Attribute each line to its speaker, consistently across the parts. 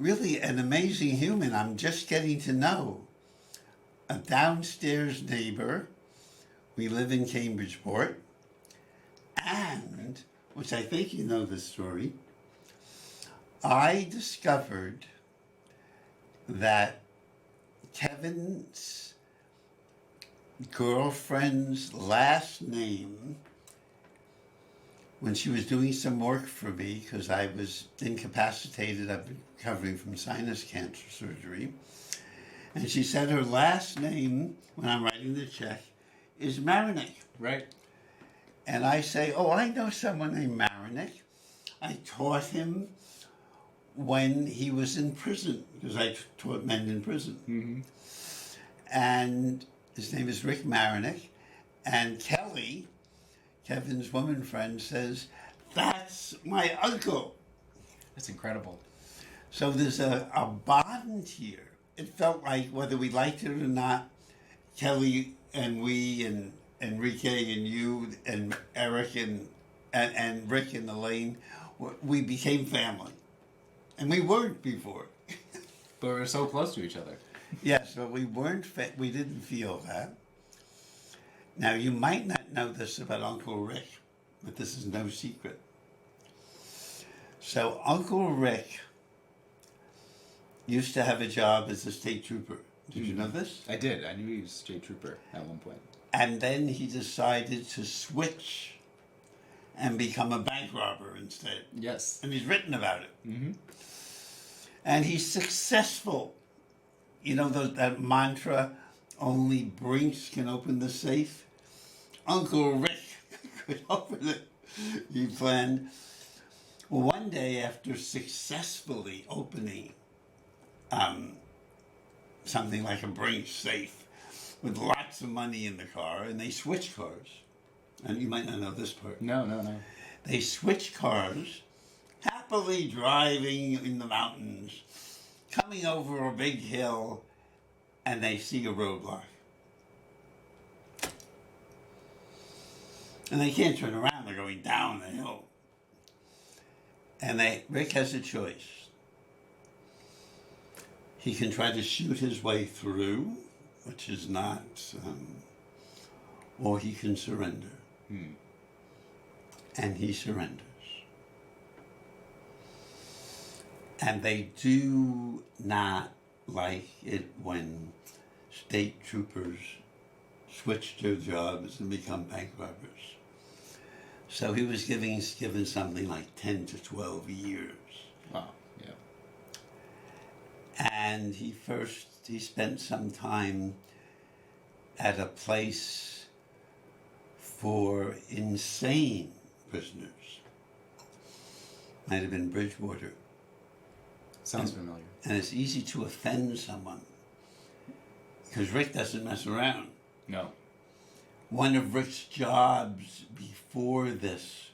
Speaker 1: really an amazing human I'm just getting to know. A downstairs neighbor. We live in Cambridgeport. And, which I think you know this story, I discovered that Kevin's girlfriend's last name, when she was doing some work for me, because I was incapacitated, I've been recovering from sinus cancer surgery, and she said her last name, when I'm writing the check, is Marinick.
Speaker 2: Right.
Speaker 1: And I say, oh, I know someone named Marinick. I taught him when he was in prison, because I taught men in prison.
Speaker 2: Mm-hmm.
Speaker 1: And his name is Rick Marinick. And Kelly, Kevin's woman friend, says, that's my uncle.
Speaker 2: That's incredible.
Speaker 1: So there's a bond here. It felt like, whether we liked it or not, Kelly and we and Enrique and you and Eric and Rick and Elaine, we became family. And we weren't before.
Speaker 2: But we're so close to each other.
Speaker 1: Yes, but we weren't. We didn't feel that. Now, you might not know this about Uncle Rick, but this is no secret. So Uncle Rick used to have a job as a state trooper. Did you know this?
Speaker 2: I did. I knew he was a state trooper at one point.
Speaker 1: And then he decided to switch and become a bank robber instead.
Speaker 2: Yes.
Speaker 1: And he's written about it.
Speaker 2: Mm-hmm.
Speaker 1: And he's successful. You know that mantra, only Brinks can open the safe? Uncle Rick could open it. He planned. Well, one day, after successfully opening something like a Brinks safe with lots of money in the car, and they switched cars. And you might not know this part.
Speaker 2: No.
Speaker 1: They switched cars, happily driving in the mountains, coming over a big hill, and they see a roadblock. And they can't turn around, they're going down the hill. And Rick has a choice. He can try to shoot his way through, which is not, or he can surrender. And he surrenders. And they do not like it when state troopers switch their jobs and become bank robbers. So he was given something like 10 to 12 years.
Speaker 2: Wow, yeah.
Speaker 1: And he spent some time at a place for insane prisoners. Might have been Bridgewater.
Speaker 2: Sounds familiar.
Speaker 1: And it's easy to offend someone because Rick doesn't mess around.
Speaker 2: No.
Speaker 1: One of Rick's jobs before this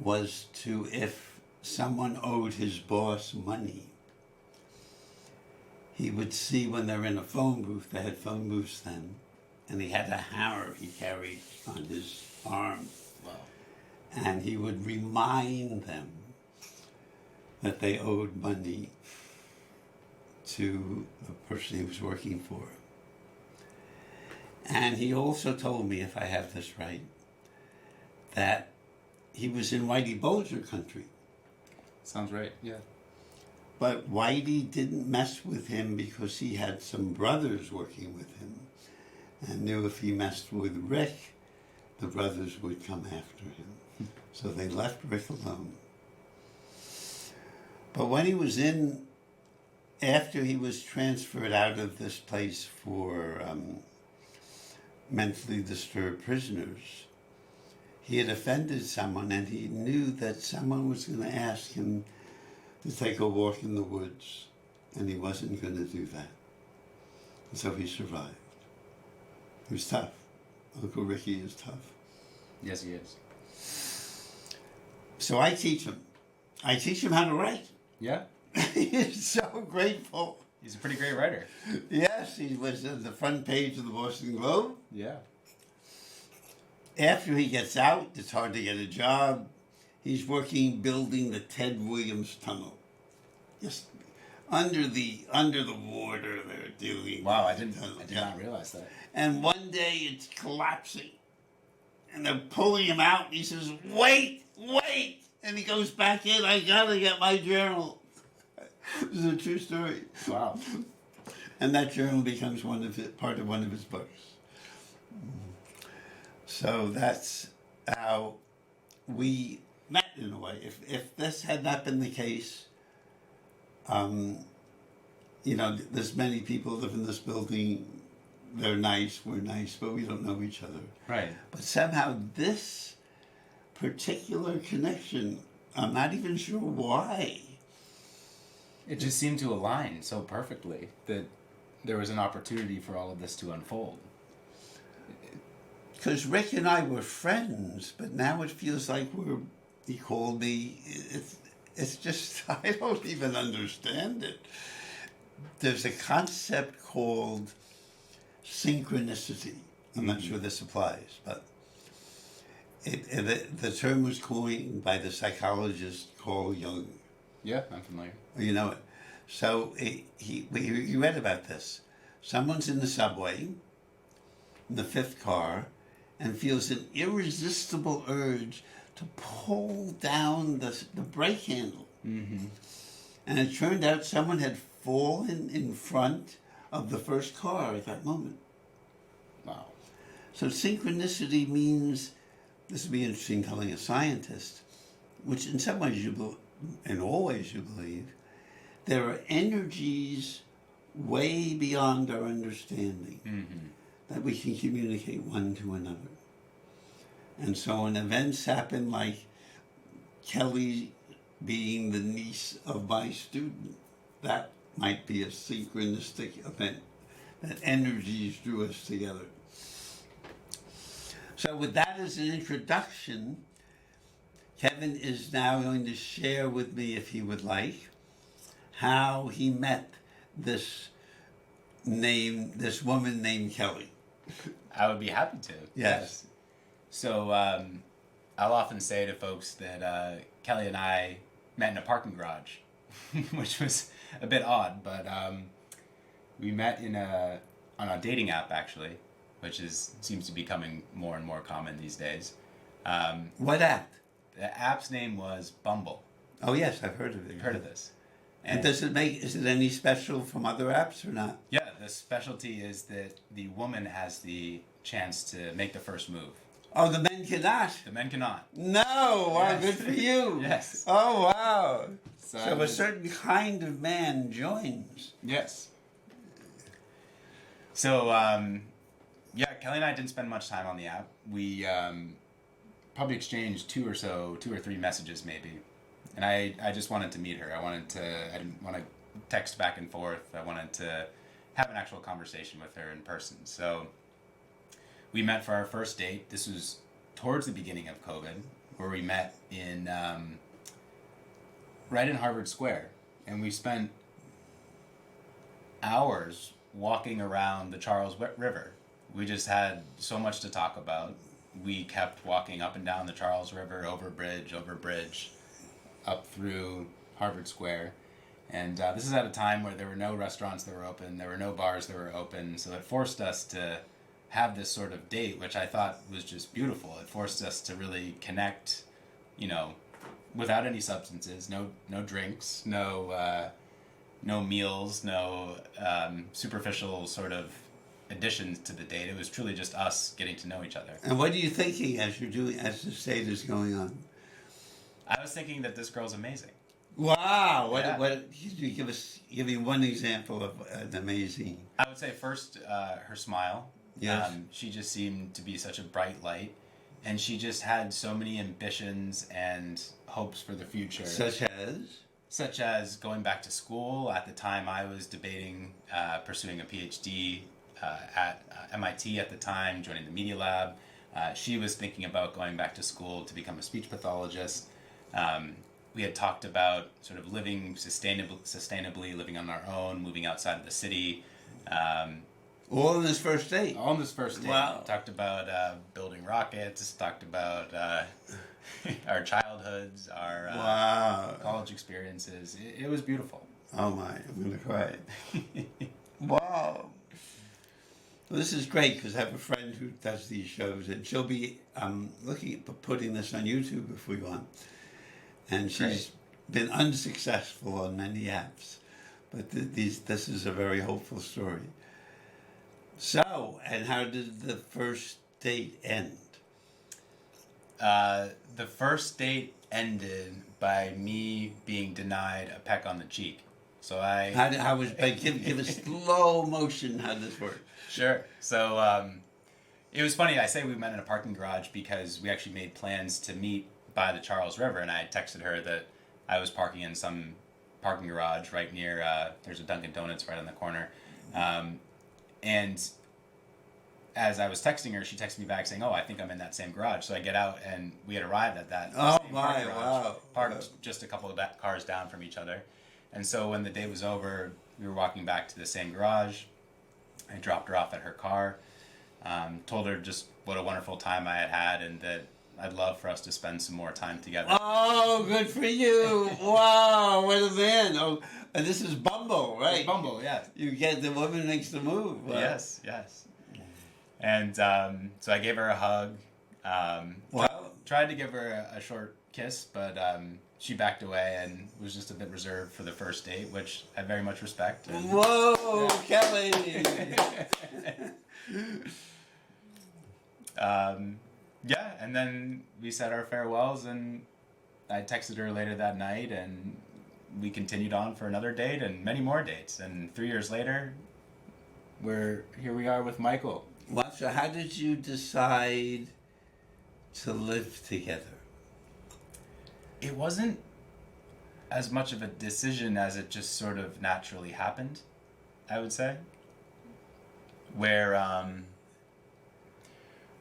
Speaker 1: was to, if someone owed his boss money, he would see when they're in a phone booth, they had phone booths then, and he had a hammer he carried on his arm.
Speaker 2: Wow.
Speaker 1: And he would remind them that they owed money to the person he was working for. And he also told me, if I have this right, that he was in Whitey Bulger country.
Speaker 2: Sounds right, yeah.
Speaker 1: But Whitey didn't mess with him because he had some brothers working with him and knew if he messed with Rick, the brothers would come after him. So they left Rick alone. But when he was after he was transferred out of this place for mentally disturbed prisoners, he had offended someone, and he knew that someone was going to ask him to take a walk in the woods, and he wasn't going to do that. And so he survived. He was tough. Uncle Ricky is tough.
Speaker 2: Yes, he is.
Speaker 1: So I teach him. I teach him how to write.
Speaker 2: Yeah?
Speaker 1: He's so grateful.
Speaker 2: He's a pretty great writer.
Speaker 1: Yes, he was on the front page of the Boston Globe.
Speaker 2: Yeah.
Speaker 1: After he gets out, it's hard to get a job. He's working building the Ted Williams Tunnel. just under the water they're doing.
Speaker 2: Wow, I did not realize that.
Speaker 1: And one day it's collapsing, and they're pulling him out. And he says, "Wait, wait!" And he goes back in. I gotta get my journal. This is a true story.
Speaker 2: Wow.
Speaker 1: And that journal becomes part of one of his books. So that's how we met in a way. If this had not been the case, there's many people live in this building. They're nice, we're nice, but we don't know each other.
Speaker 2: Right.
Speaker 1: But somehow this particular connection, I'm not even sure why.
Speaker 2: It just seemed to align so perfectly that there was an opportunity for all of this to unfold.
Speaker 1: Because Rick and I were friends, but now it feels like he called me. It's just, I don't even understand it. There's a concept called synchronicity. I'm not sure this applies, but the term was coined by the psychologist Carl Jung.
Speaker 2: Yeah, I'm familiar.
Speaker 1: You know it. So we read about this. Someone's in the subway, in the fifth car, and feels an irresistible urge to pull down the brake handle. Mm-hmm. And it turned out someone had fallen in front of the first car at that moment.
Speaker 2: Wow.
Speaker 1: So synchronicity means, this would be interesting telling a scientist, which in some ways in all ways you believe, there are energies way beyond our understanding that we can communicate one to another. And so when events happen like Kelly being the niece of my student, that might be a synchronistic event, that energies drew us together. So with that as an introduction, Kevin is now going to share with me, if he would like, how he met this woman named Kelly.
Speaker 2: I would be happy to.
Speaker 1: Yes.
Speaker 2: So I'll often say to folks that Kelly and I met in a parking garage, which was a bit odd, but we met on a dating app, actually, which seems to be becoming more and more common these days.
Speaker 1: What app?
Speaker 2: The app's name was Bumble.
Speaker 1: Oh yes, I've heard of it.
Speaker 2: You've heard of this?
Speaker 1: And is it any special from other apps or not?
Speaker 2: Yeah, the specialty is that the woman has the chance to make the first move.
Speaker 1: Oh, the men cannot?
Speaker 2: The men cannot.
Speaker 1: No! Wow,
Speaker 2: Yes.
Speaker 1: good for you.
Speaker 2: Yes.
Speaker 1: Oh, wow. So
Speaker 2: So
Speaker 1: a certain kind of man joins.
Speaker 2: Yes. So, Kelly and I didn't spend much time on the app. We probably exchanged two or three messages maybe. And I just wanted to meet her. I didn't want to text back and forth. I wanted to have an actual conversation with her in person. So we met for our first date. This was towards the beginning of COVID, where we met right in Harvard Square. And we spent hours walking around the Charles River. We just had so much to talk about. We kept walking up and down the Charles River, over bridge, up through Harvard Square. And this is at a time where there were no restaurants that were open, there were no bars that were open, so it forced us to have this sort of date, which I thought was just beautiful. It forced us to really connect, without any substances, no drinks, no meals, no superficial sort of additions to the date. It was truly just us getting to know each other.
Speaker 1: And what are you thinking as this date is going on?
Speaker 2: I was thinking that this girl's amazing.
Speaker 1: Wow!
Speaker 2: Yeah.
Speaker 1: What? Give me one example of an amazing.
Speaker 2: I would say first, her smile.
Speaker 1: Yes.
Speaker 2: She just seemed to be such a bright light, and she just had so many ambitions and hopes for the future.
Speaker 1: Such as
Speaker 2: Going back to school. At the time, I was debating pursuing a PhD at MIT at the time, joining the Media Lab. She was thinking about going back to school to become a speech pathologist. We had talked about sort of living sustainably, living on our own, moving outside of the city.
Speaker 1: all in this first date.
Speaker 2: All in this first date.
Speaker 1: Wow.
Speaker 2: Talked about building rockets, talked about our childhoods, our
Speaker 1: Wow.
Speaker 2: college experiences. It was beautiful.
Speaker 1: Oh my, I'm gonna cry. Wow. Well, this is great because I have a friend who does these shows, and she'll be looking at putting this on YouTube if we want. And she's been unsuccessful on many apps, but this is a very hopeful story. So, and how did the first date end?
Speaker 2: The first date ended by me being denied a peck on the cheek. So
Speaker 1: How was give a slow motion how this worked?
Speaker 2: Sure. So it was funny. I say we met in a parking garage because we actually made plans to meet by the Charles River, and I had texted her that I was parking in some parking garage right near. There's a Dunkin' Donuts right on the corner, and as I was texting her, she texted me back saying, "Oh, I think I'm in that same garage." So I get out, and we had arrived at that.
Speaker 1: Oh
Speaker 2: same
Speaker 1: my,
Speaker 2: parking garage,
Speaker 1: wow!
Speaker 2: Parked just a couple of cars down from each other, and so when the day was over, we were walking back to the same garage. I dropped her off at her car, told her just what a wonderful time I had had, and that I'd love for us to spend some more time together.
Speaker 1: Oh, good for you! Wow, what a man! Oh, and this is Bumble, right?
Speaker 2: It's Bumble, yeah.
Speaker 1: You get the woman makes the move. Wow.
Speaker 2: Yes. And so I gave her a hug. Tried to give her a short kiss, but she backed away and was just a bit reserved for the first date, which I very much respect. And,
Speaker 1: whoa, Kelly!
Speaker 2: Yeah, and then we said our farewells, and I texted her later that night, and we continued on for another date and many more dates. And 3 years later, here we are with Michael.
Speaker 1: Well, so how did you decide to live together?
Speaker 2: It wasn't as much of a decision as it just sort of naturally happened, I would say. Where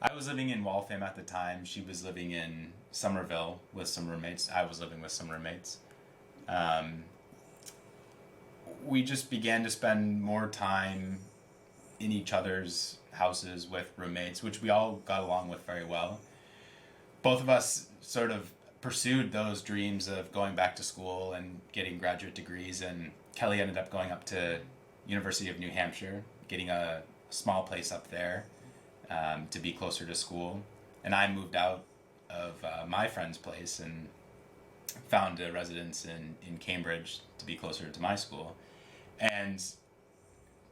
Speaker 2: I was living in Waltham at the time. She was living in Somerville with some roommates. I was living with some roommates. We just began to spend more time in each other's houses with roommates, which we all got along with very well. Both of us sort of pursued those dreams of going back to school and getting graduate degrees, and Kelly ended up going up to University of New Hampshire, getting a small place up there to be closer to school, and I moved out of my friend's place and found a residence in Cambridge to be closer to my school. And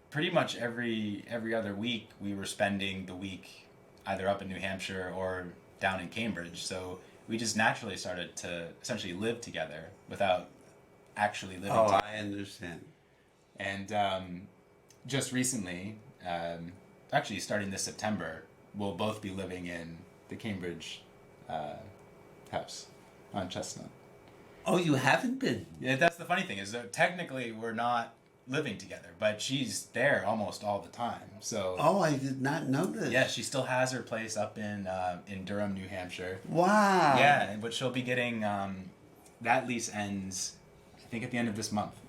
Speaker 2: pretty much every other week we were spending the week either up in New Hampshire or down in Cambridge, so we just naturally started to essentially live together without actually living together.
Speaker 1: I understand.
Speaker 2: And just recently, actually starting this September, we'll both be living in the Cambridge house on Chestnut.
Speaker 1: Oh, you haven't been?
Speaker 2: Yeah, that's the funny thing, is that technically we're not living together, but she's there almost all the time. So
Speaker 1: oh, I did not know this.
Speaker 2: yeah, she still has her place up in Durham, New Hampshire.
Speaker 1: Wow.
Speaker 2: Yeah, but she'll be getting that lease ends, I think, at the end of this month.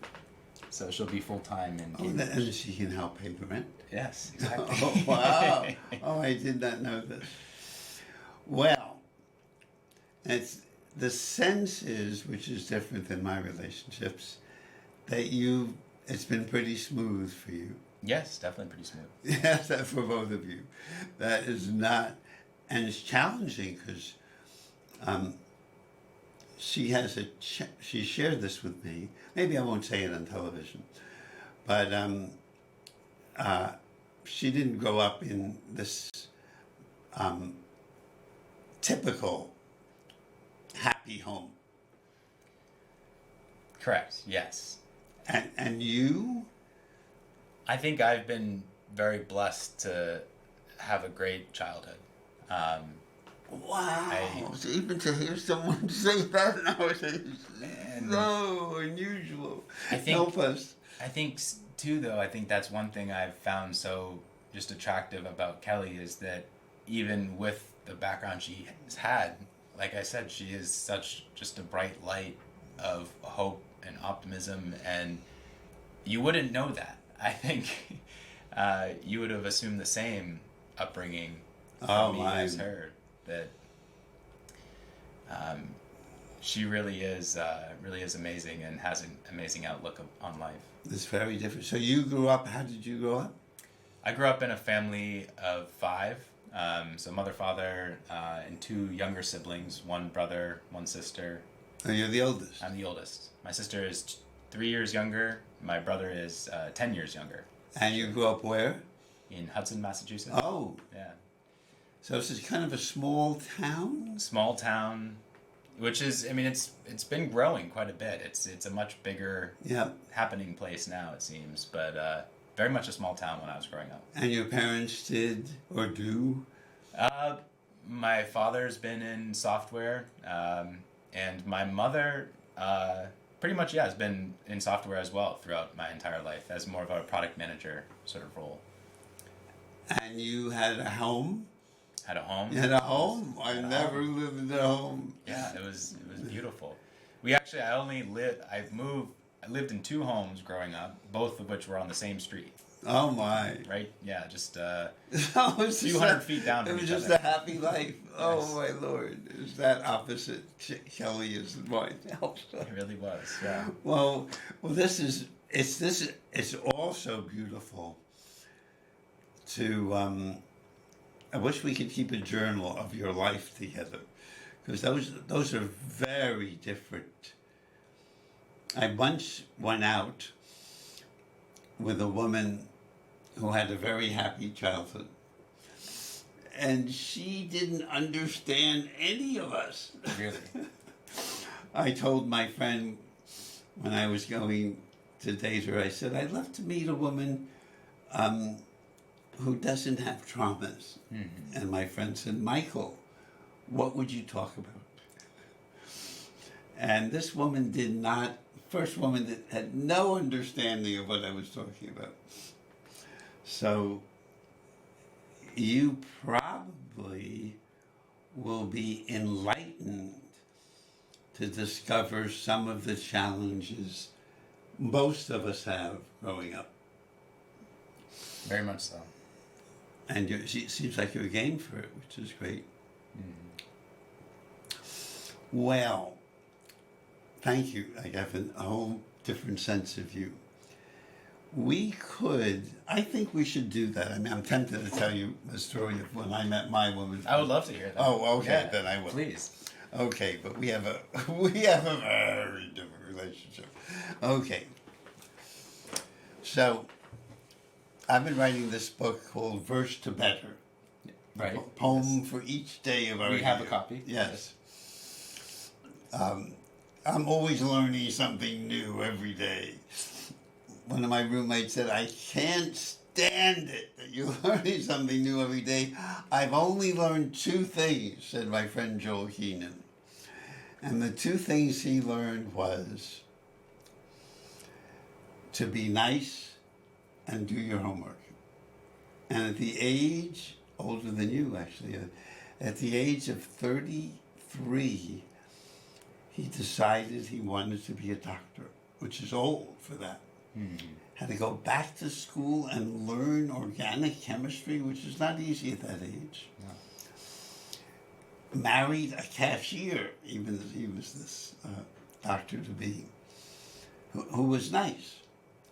Speaker 2: So she'll be full time in.
Speaker 1: And she can help pay the rent.
Speaker 2: Yes, exactly.
Speaker 1: Oh, wow. Oh, I did not know this. Well, it's the sense is, which is different than my relationships, that it's been pretty smooth for you.
Speaker 2: Yes, definitely pretty smooth.
Speaker 1: Yes, that for both of you. That is not, and it's challenging because she has she shared this with me. Maybe I won't say it on television, but she didn't grow up in this typical happy home.
Speaker 2: Correct. Yes.
Speaker 1: And you?
Speaker 2: I think I've been very blessed to have a great childhood.
Speaker 1: Wow. So even to hear someone say that nowadays is so unusual. Help us.
Speaker 2: I think, too, though, I think that's one thing I've found so just attractive about Kelly is that even with the background she has had, like I said, she is such just a bright light of hope and optimism, and you wouldn't know that. I think you would have assumed the same upbringing from me as her. That She really is amazing and has an amazing outlook on life.
Speaker 1: It's very different. So you grew up, how did you grow up?
Speaker 2: I grew up in a family of five. So mother, father, and two younger siblings, one brother, one sister.
Speaker 1: Oh, you're the oldest.
Speaker 2: I'm the oldest. My sister is 3 years younger. My brother is 10 years younger.
Speaker 1: And you grew up where?
Speaker 2: In Hudson, Massachusetts.
Speaker 1: Oh,
Speaker 2: Yeah.
Speaker 1: so this is kind of a small town?
Speaker 2: Small town, which is, I mean, it's been growing quite a bit. It's a much bigger
Speaker 1: Yeah.
Speaker 2: happening place now, it seems, but very much a small town when I was growing up.
Speaker 1: And your parents did or do?
Speaker 2: My father's been in software, and my mother pretty much, yeah, has been in software as well throughout my entire life as more of a product manager sort of role.
Speaker 1: And you had a home?
Speaker 2: Had a home.
Speaker 1: You had a home? I
Speaker 2: Had a
Speaker 1: never
Speaker 2: home.
Speaker 1: lived in a home.
Speaker 2: Yeah, it was beautiful. I lived in two homes growing up, both of which were on the same street.
Speaker 1: Oh my.
Speaker 2: Right? Yeah, just
Speaker 1: It was
Speaker 2: few
Speaker 1: just
Speaker 2: hundred feet down
Speaker 1: It
Speaker 2: from
Speaker 1: was
Speaker 2: each
Speaker 1: just
Speaker 2: other.
Speaker 1: a happy life. Oh
Speaker 2: Yes.
Speaker 1: my Lord. It was that opposite Kelly is mine.
Speaker 2: It really was. Yeah.
Speaker 1: Well, it's also beautiful to, I wish we could keep a journal of your life together, because those are very different. I once went out with a woman who had a very happy childhood, and she didn't understand any of us.
Speaker 2: Really.
Speaker 1: I told my friend when I was going to date her, I said, I'd love to meet a woman who doesn't have traumas.
Speaker 2: Mm-hmm.
Speaker 1: And my friend said, Michael, what would you talk about? And this woman first woman that had no understanding of what I was talking about. So you probably will be enlightened to discover some of the challenges most of us have growing up.
Speaker 2: Very much so.
Speaker 1: And it seems like you're game for it, which is great.
Speaker 2: Mm-hmm.
Speaker 1: Well, thank you. I have a whole different sense of you. I think we should do that. I mean, I'm tempted to tell you the story of when I met my woman.
Speaker 2: I would love to hear that.
Speaker 1: Oh, okay,
Speaker 2: Yeah,
Speaker 1: then I will.
Speaker 2: Please.
Speaker 1: Okay, but we have a very different relationship. Okay. So, I've been writing this book called Verse to Better.
Speaker 2: Right.
Speaker 1: A poem for each day of our
Speaker 2: We have a
Speaker 1: year.
Speaker 2: copy.
Speaker 1: Yes. I'm always learning something new every day. One of my roommates said, I can't stand it that you're learning something new every day. I've only learned two things, said my friend Joel Keenan. And the two things he learned was to be nice and do your homework. And at the age, older than you actually, at the age of 33, he decided he wanted to be a doctor, which is old for that.
Speaker 2: Mm-hmm.
Speaker 1: Had to go back to school and learn organic chemistry, which is not easy at that age.
Speaker 2: No.
Speaker 1: Married a cashier, even as he was this doctor-to-be, who was nice.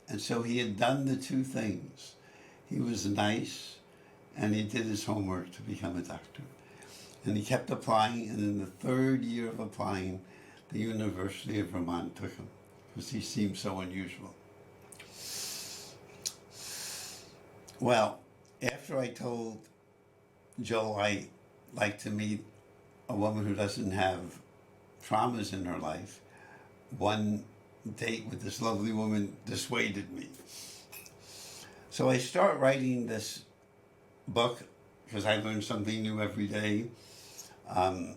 Speaker 1: And so he had done the two things. He was nice, and he did his homework to become a doctor. And he kept applying, and in the third year of applying, the University of Vermont took him, because he seemed so unusual. Well, after I told Joel I like to meet a woman who doesn't have traumas in her life, one date with this lovely woman dissuaded me. So I start writing this book because I learn something new every day. I'm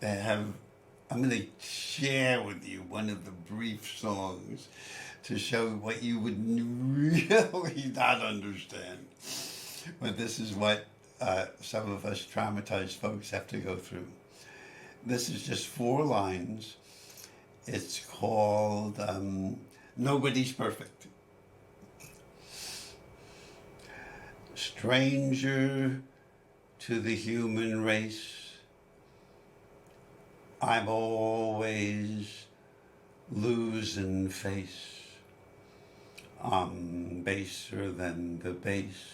Speaker 1: going to share with you one of the brief songs to show what you would really not understand. But this is what some of us traumatized folks have to go through. This is just 4 lines. It's called Nobody's Perfect. Stranger to the human race, I'm always losing face. I'm baser than the base.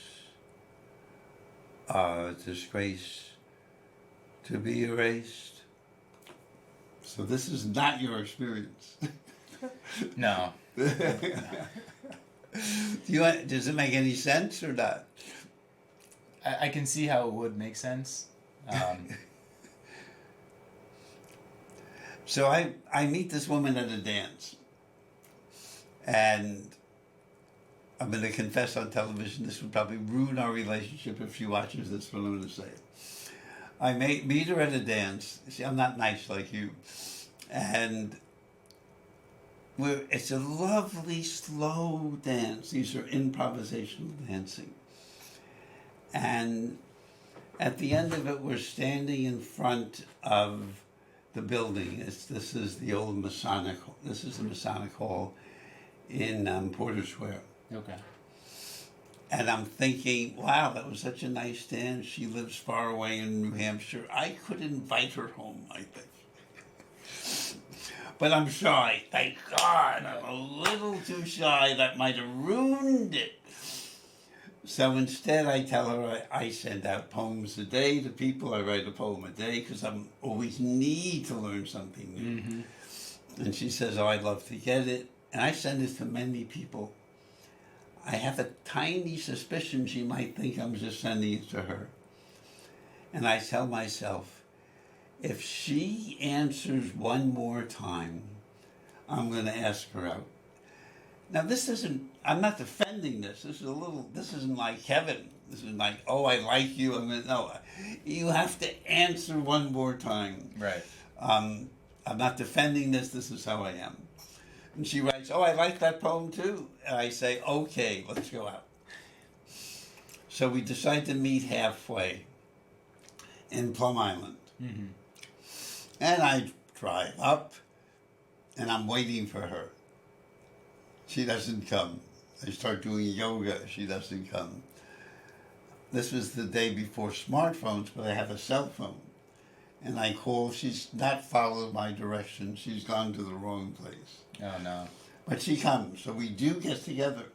Speaker 1: A disgrace to be erased. So this is not your experience.
Speaker 2: No.
Speaker 1: Does it make any sense or not?
Speaker 2: I can see how it would make sense.
Speaker 1: So I meet this woman at a dance, and I'm going to confess on television, this would probably ruin our relationship if she watches this, what I'm going to say. I meet her at a dance. See, I'm not nice like you. And it's a lovely, slow dance. These are improvisational dancing. And at the end of it, we're standing in front of the building. This is the old Masonic. This is the Masonic Hall in Porter Square.
Speaker 2: Okay.
Speaker 1: And I'm thinking, wow, that was such a nice dance. She lives far away in New Hampshire. I could invite her home, I think. But I'm shy. Thank God. I'm a little too shy. That might have ruined it. So instead, I tell her I send out poems a day to people. I write a poem a day because I always need to learn something new. Mm-hmm. And she says, oh, I'd love to get it. And I send it to many people. I have a tiny suspicion she might think I'm just sending it to her. And I tell myself, if she answers one more time, I'm going to ask her out. Now I'm not defending this. This isn't like Kevin. This is like, oh, I like you. No, you have to answer one more time.
Speaker 2: Right.
Speaker 1: I'm not defending this. This is how I am. And she writes, oh, I like that poem too. And I say, okay, let's go out. So we decide to meet halfway in Plum Island. Mm-hmm. And I drive up, and I'm waiting for her. She doesn't come. I start doing yoga. She doesn't come. This was the day before smartphones, but I have a cell phone. And I call. She's not followed my directions. She's gone to the wrong place.
Speaker 2: Oh, no.
Speaker 1: But she comes, so we do get together.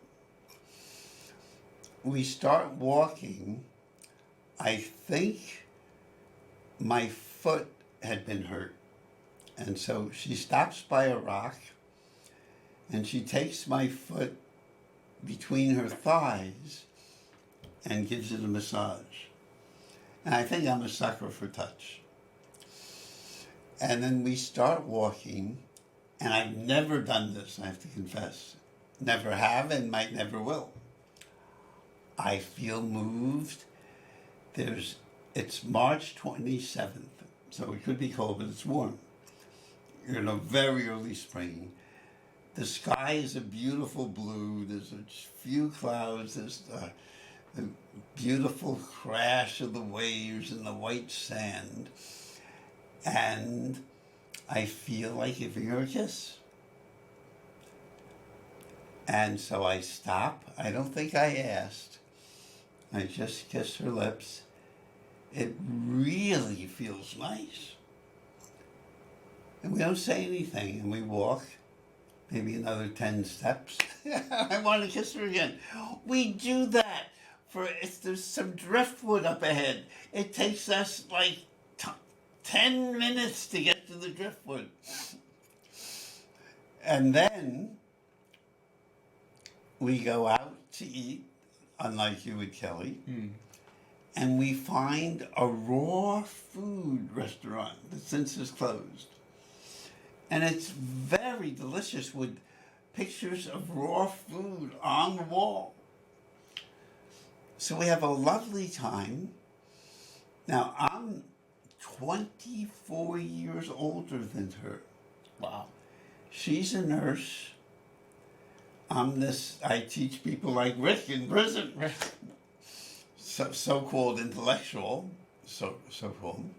Speaker 1: We start walking. I think my foot had been hurt. And so she stops by a rock, and she takes my foot between her thighs and gives it a massage. And I think I'm a sucker for touch. And then we start walking, and I've never done this, I have to confess. Never have and might never will. I feel moved. It's March 27th, so it could be cold, but it's warm. You're in a very early spring. The sky is a beautiful blue. There's a few clouds. There's the beautiful crash of the waves and the white sand. And I feel like giving her a kiss. And so I stop. I don't think I asked. I just kiss her lips. It really feels nice. And we don't say anything, and we walk maybe another 10 steps. I want to kiss her again. We do that if there's some driftwood up ahead. It takes us like 10 minutes to get to the driftwood. And then we go out to eat, unlike you with Kelly. And we find a raw food restaurant that since is closed. And it's very delicious with pictures of raw food on the wall. So we have a lovely time. Now, I'm 24 years older than her.
Speaker 2: Wow.
Speaker 1: She's a nurse. I teach people like Rick in prison. So-called intellectual, so-called.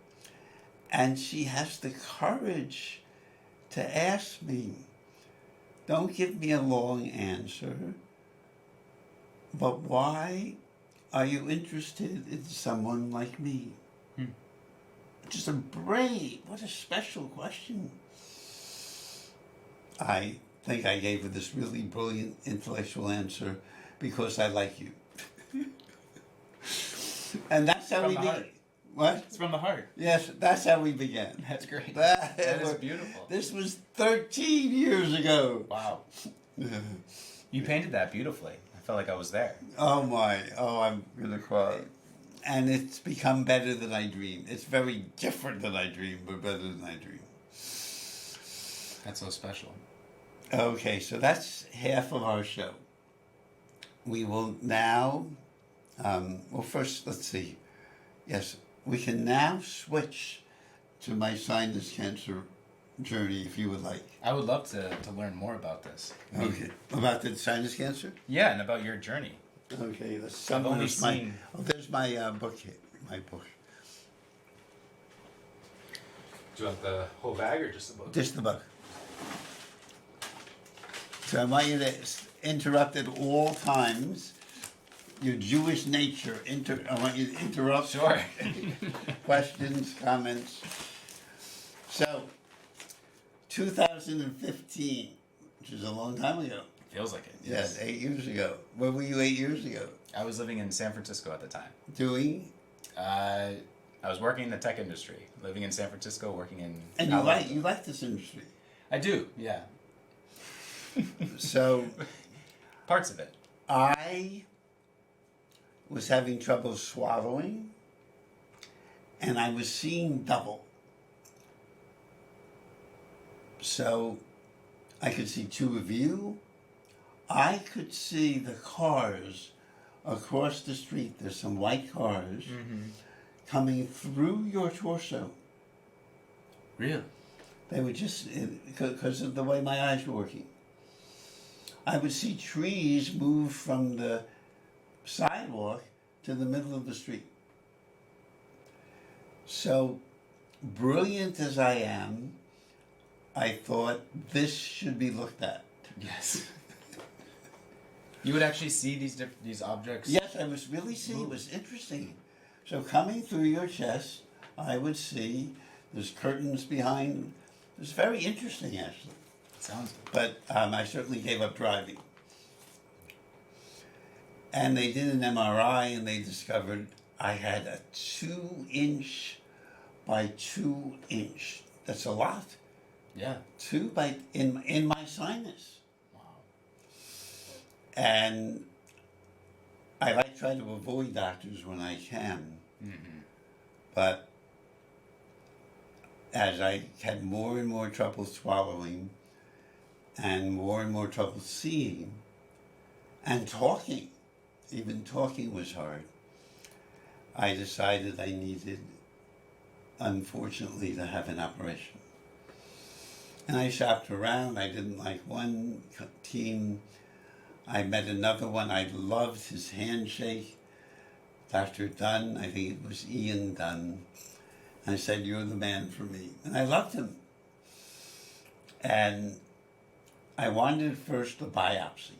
Speaker 1: And she has the courage to ask me, don't give me a long answer, but why are you interested in someone like me? Just a brave, what a special question. I think I gave her this really brilliant intellectual answer because I like you. And that's how
Speaker 2: From
Speaker 1: we
Speaker 2: the
Speaker 1: began.
Speaker 2: heart.
Speaker 1: What?
Speaker 2: It's from the heart.
Speaker 1: Yes, that's how we began.
Speaker 2: That's great.
Speaker 1: That
Speaker 2: Is beautiful.
Speaker 1: This was 13 years ago.
Speaker 2: Wow. You painted that beautifully. I felt like I was there.
Speaker 1: Oh my, oh, I'm gonna cry. And it's become better than I dreamed. It's very different than I dreamed, but better than I dreamed.
Speaker 2: That's so special.
Speaker 1: Okay, so that's half of our show. We will now, well, first, let's see. Yes, we can now switch to my sinus cancer journey if you would like.
Speaker 2: I would love to learn more about this.
Speaker 1: Okay, about the sinus cancer?
Speaker 2: Yeah, and about your journey.
Speaker 1: Okay, let's
Speaker 2: I've only
Speaker 1: there's my,
Speaker 2: seen-
Speaker 1: oh, there's my book here, my book.
Speaker 2: Do you want the whole bag or just the book?
Speaker 1: Just the book. So I want you to interrupt at all times. Your Jewish nature. I want you to interrupt.
Speaker 2: Sure.
Speaker 1: Questions, comments. So, 2015, which is a long time ago.
Speaker 2: Feels like it.
Speaker 1: Yes, 8 years ago. Where were you 8 years ago?
Speaker 2: I was living in San Francisco at the time.
Speaker 1: Doing?
Speaker 2: I was working in the tech industry, living in San Francisco, working in.
Speaker 1: And you like this industry.
Speaker 2: I do, yeah.
Speaker 1: So,
Speaker 2: Parts of it.
Speaker 1: I was having trouble swallowing, and I was seeing double. So I could see two of you. I could see the cars across the street. There's some white cars coming through your torso.
Speaker 2: Really?
Speaker 1: They were just, because of the way my eyes were working. I would see trees move from the sidewalk to the middle of the street. So, brilliant as I am, I thought this should be looked at.
Speaker 2: Yes. You would actually see these objects?
Speaker 1: Yes, I was really seeing. It was interesting. So coming through your chest, I would see there's curtains behind. It was very interesting, actually.
Speaker 2: Sounds good.
Speaker 1: But I certainly gave up driving. And they did an MRI, and they discovered I had a 2-inch by 2-inch. That's a lot.
Speaker 2: Yeah.
Speaker 1: 2 by in my sinus.
Speaker 2: Wow.
Speaker 1: And I try to avoid doctors when I can.
Speaker 2: Mm-hmm.
Speaker 1: But as I had more and more trouble swallowing and more trouble seeing and talking, even talking was hard, I decided I needed, unfortunately, to have an operation. And I shopped around. I didn't like one team. I met another one. I loved his handshake. Dr. Dunn, I think it was Ian Dunn. I said, "You're the man for me." And I loved him. And I wanted first a biopsy.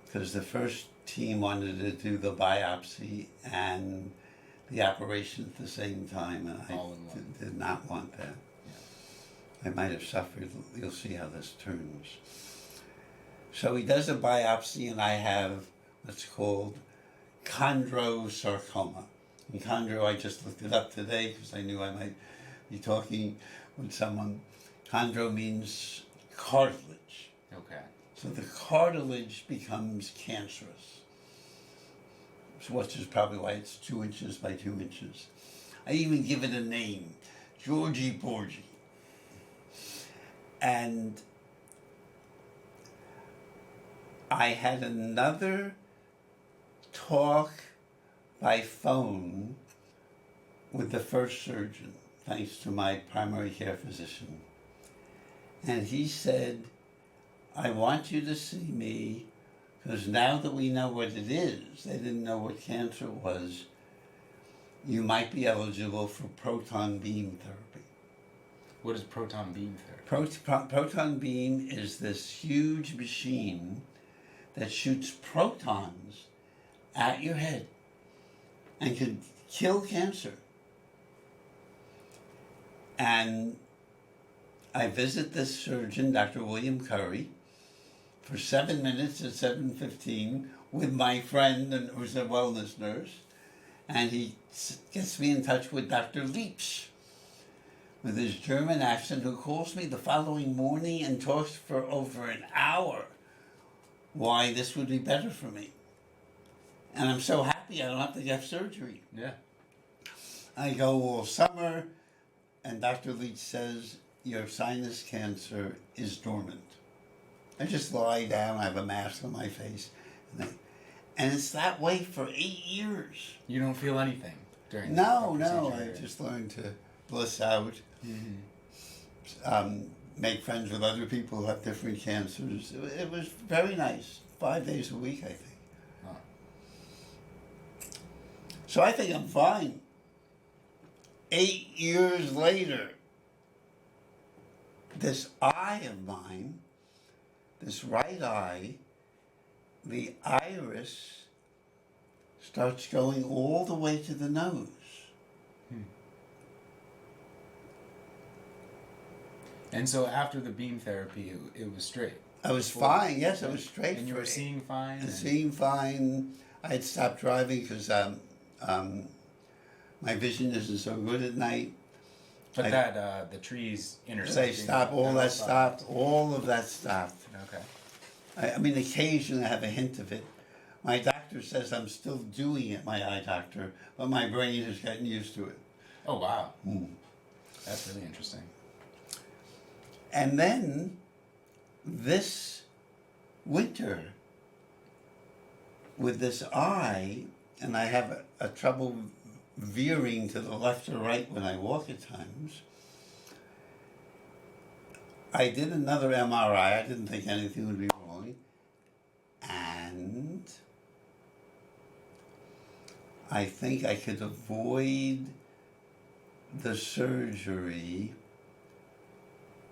Speaker 1: Because the first team wanted to do the biopsy and the operation at the same time. And I did not want that. I might have suffered. You'll see how this turns. So he does a biopsy, and I have what's called chondrosarcoma. And chondro, I just looked it up today because I knew I might be talking with someone. Chondro means cartilage.
Speaker 2: Okay.
Speaker 1: So the cartilage becomes cancerous. So which is probably why it's 2 inches by 2 inches. I even give it a name, Georgie Porgy. And I had another talk by phone with the first surgeon, thanks to my primary care physician. And he said, "I want you to see me because now that we know what it is," they didn't know what cancer was, "you might be eligible for proton beam therapy."
Speaker 2: What is proton beam therapy?
Speaker 1: Proton beam is this huge machine that shoots protons at your head and can kill cancer. And I visit this surgeon, Dr. William Curry, for 7 minutes at 7:15 with my friend, and who's a wellness nurse, and he gets me in touch with Dr. Leach, with his German accent, who calls me the following morning and talks for over an hour why this would be better for me. And I'm so happy I don't have to have surgery.
Speaker 2: Yeah.
Speaker 1: I go all summer, and Dr. Leach says, your sinus cancer is dormant. I just lie down, I have a mask on my face, and it's that way for 8 years.
Speaker 2: You don't feel anything during
Speaker 1: No,
Speaker 2: the
Speaker 1: no,
Speaker 2: procedure.
Speaker 1: I just learned to bliss out, make friends with other people who have different cancers. It was very nice, 5 days a week, I think.
Speaker 2: Oh.
Speaker 1: So I think I'm fine. 8 years later, this eye of mine, this right eye, the iris starts going all the way to the nose.
Speaker 2: And so after the beam therapy, it was straight.
Speaker 1: I was fine, yes, I was straight.
Speaker 2: And you were seeing fine?
Speaker 1: And seeing fine. I had stopped driving because my vision isn't so good at night.
Speaker 2: But the trees intersecting.
Speaker 1: They stopped, all that stopped, all of that stopped.
Speaker 2: Okay.
Speaker 1: I mean, occasionally I have a hint of it. My doctor says I'm still doing it, my eye doctor, but my brain has gotten used to it.
Speaker 2: Oh, wow. That's really interesting.
Speaker 1: And then this winter, with this eye, and I have a trouble veering to the left or right when I walk at times, I did another MRI. I didn't think anything would be wrong. And I think I could avoid the surgery,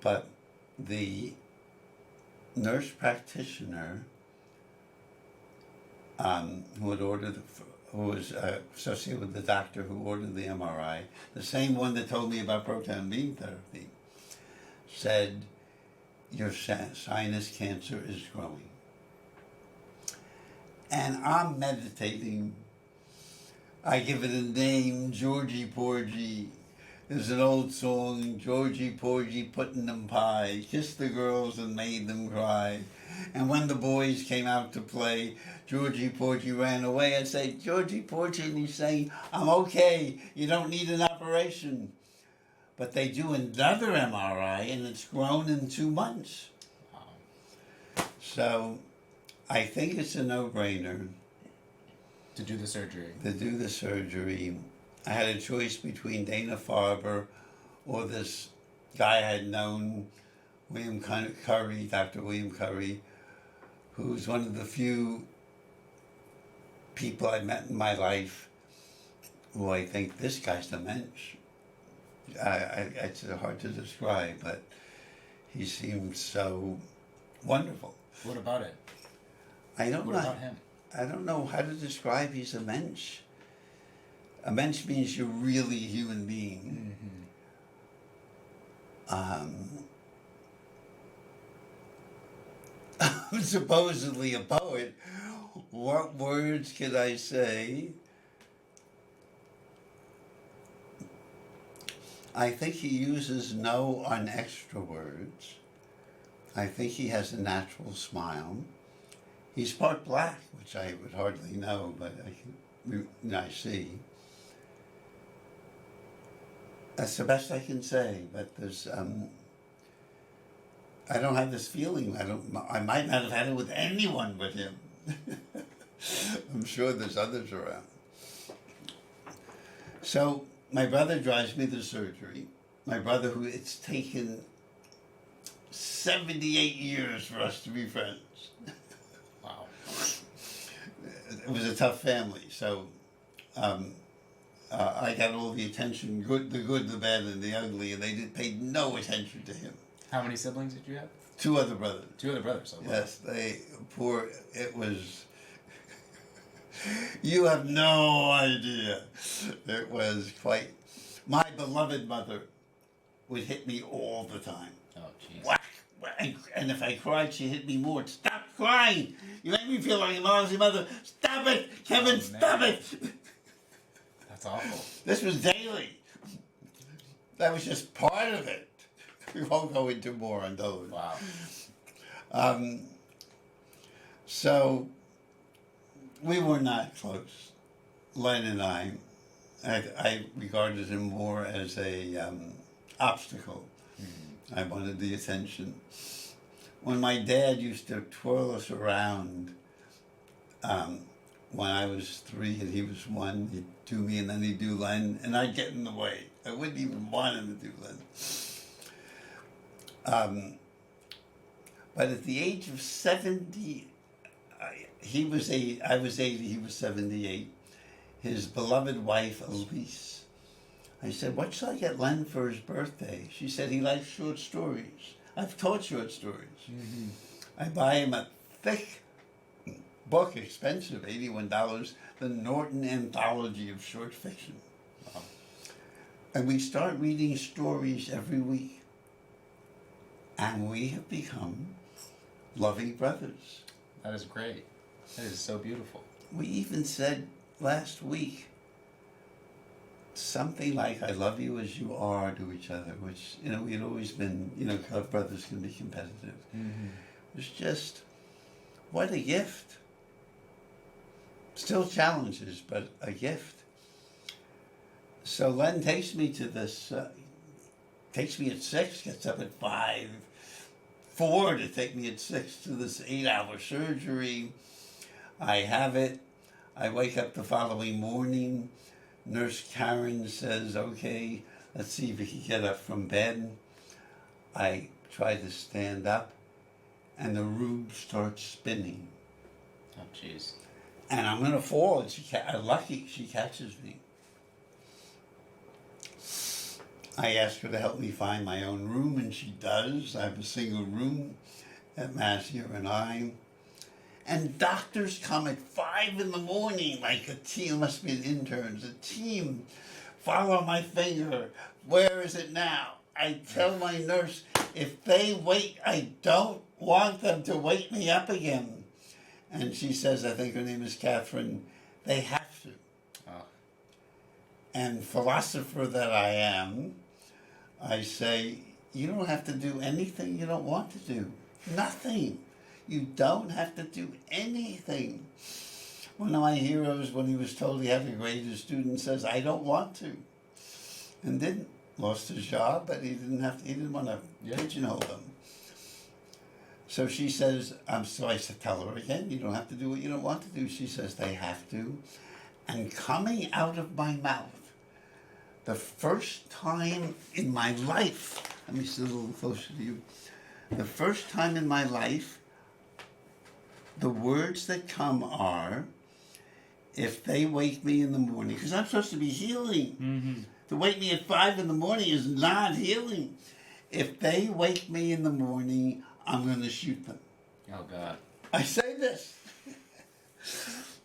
Speaker 1: but the nurse practitioner who had ordered, who was associated with the doctor who ordered the MRI, the same one that told me about proton beam therapy, said, your sinus cancer is growing. And I'm meditating. I give it a name, Georgie Porgy. There's an old song, Georgie Porgy putting them pie, kissed the girls and made them cry. And when the boys came out to play, Georgie Porgy ran away. I'd say, Georgie Porgy, and he's saying, I'm okay, you don't need an operation. But they do another MRI, and it's grown in 2 months. So I think it's a no-brainer.
Speaker 2: To do the surgery.
Speaker 1: To do the surgery. I had a choice between Dana-Farber or this guy I had known, William Curry, Dr. William Curry, who's one of the few people I met in my life who I think, this guy's a mensch. It's hard to describe, but he seems so wonderful.
Speaker 2: What about it?
Speaker 1: I don't know.
Speaker 2: What about him?
Speaker 1: I don't know how to describe. He's a mensch. A mensch means you're really a human being. I'm supposedly a poet. What words could I say? I think he uses no unextra words. I think he has a natural smile. He's part black, which I would hardly know, but I see. That's the best I can say, but there's, I don't have this feeling. I might not have had it with anyone but him. I'm sure there's others around. So my brother drives me to surgery. My brother, who it's taken 78 years for us to be friends.
Speaker 2: Wow.
Speaker 1: It was a tough family, so I got all the attention, the good, the bad, and the ugly, and they paid no attention to him.
Speaker 2: How many siblings did you have?
Speaker 1: 2 other brothers.
Speaker 2: 2 other brothers. Oh, wow.
Speaker 1: Yes, it was, you have no idea. It was quite, my beloved mother would hit me all the time.
Speaker 2: Oh, jeez.
Speaker 1: Whack, whack. And if I cried, she hit me more. Stop crying! You make me feel like a lousy mother. Stop it, Kevin!
Speaker 2: Oh,
Speaker 1: Stop
Speaker 2: man.
Speaker 1: it!
Speaker 2: That's awful.
Speaker 1: This was daily. That was just part of it. We won't go into more on those.
Speaker 2: Wow.
Speaker 1: So we were not close. Len and I regarded him more as a obstacle. Mm-hmm. I wanted the attention. When my dad used to twirl us around, when I was 3 and he was 1, he'd do me and then he'd do Len, and I'd get in the way. I wouldn't even want him to do Len. But at the age of 70, I was 80, he was 78. His beloved wife, Elise. I said, what shall I get Len for his birthday? She said, he likes short stories. I've taught short stories. Mm-hmm. I buy him a thick book, expensive, $81, the Norton Anthology of Short Fiction. Wow. And we start reading stories every week. And we have become loving brothers.
Speaker 2: That is great. That is so beautiful.
Speaker 1: We even said last week something like, I love you as you are to each other, which, we had always been, brothers can be competitive. Mm-hmm. It was just, what a gift. Still challenges, but a gift. So Len takes me to this, takes me at 6, gets up at 4 to take me at 6 to this 8-hour surgery. I have it. I wake up the following morning. Nurse Karen says, okay, let's see if you can get up from bed. I try to stand up, and the room starts spinning.
Speaker 2: Oh, jeez.
Speaker 1: And I'm going to fall, and lucky she catches me. I ask her to help me find my own room, and she does. I have a single room at Massier and I. And doctors come at 5 in the morning, like a team, must be an interns, a team. Follow my finger. Where is it now? I tell my nurse, if they wait, I don't want them to wake me up again. And she says, I think her name is Catherine, they have to. Oh. And philosopher that I am, I say, you don't have to do anything you don't want to do. Nothing. You don't have to do anything. One of my heroes, when he was told he had to grade his student, says, I don't want to. And didn't. Lost his job, but he didn't want to pigeonhole them. So she says, so I said, tell her again, you don't have to do what you don't want to do. She says, they have to. And coming out of my mouth, the first time in my life, let me sit a little closer to you. The first time in my life, the words that come are, if they wake me in the morning, because I'm supposed to be healing. Mm-hmm. To wake me at 5 in the morning is not healing. If they wake me in the morning, I'm going to shoot them.
Speaker 2: Oh, God.
Speaker 1: I say this.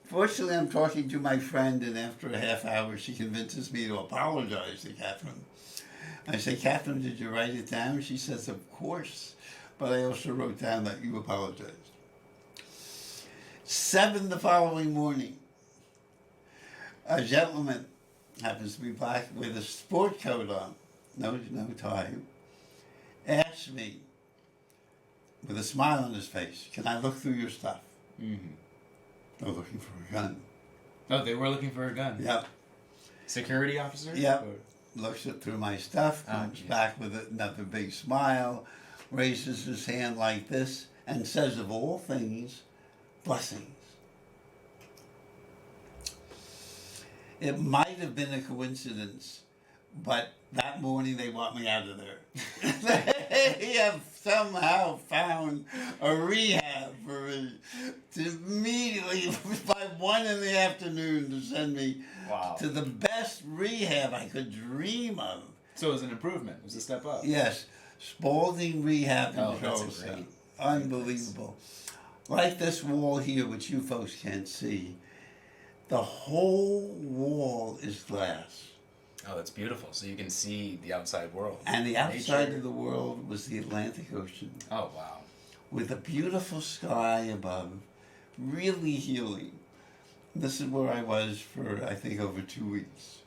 Speaker 1: Fortunately, I'm talking to my friend, and after a half hour, she convinces me to apologize to Catherine. I say, Catherine, did you write it down? She says, of course. But I also wrote down that you apologized. 7 the following morning, a gentleman happens to be black with a sport coat on, no tie, asked me with a smile on his face, can I look through your stuff? Mm-hmm. They're looking for a gun.
Speaker 2: Oh, they were looking for a gun?
Speaker 1: Yep.
Speaker 2: Security officer?
Speaker 1: Yep. Or? Looks through my stuff, comes back with another big smile, raises his hand like this, and says, of all things, blessings. It might have been a coincidence, but that morning they want me out of there. They have somehow found a rehab for me to immediately, by 1 in the afternoon, to send me to the best rehab I could dream of.
Speaker 2: So it was an improvement. It was a step up.
Speaker 1: Yes. Spalding Rehab in Charleston. Unbelievable. Like this wall here, which you folks can't see, the whole wall is glass.
Speaker 2: Oh, that's beautiful. So you can see the outside world.
Speaker 1: And the outside
Speaker 2: Nature.
Speaker 1: of the world was the Atlantic Ocean,
Speaker 2: Oh, wow.
Speaker 1: with a beautiful sky above, really healing. This is where I was for, I think, over 2 weeks.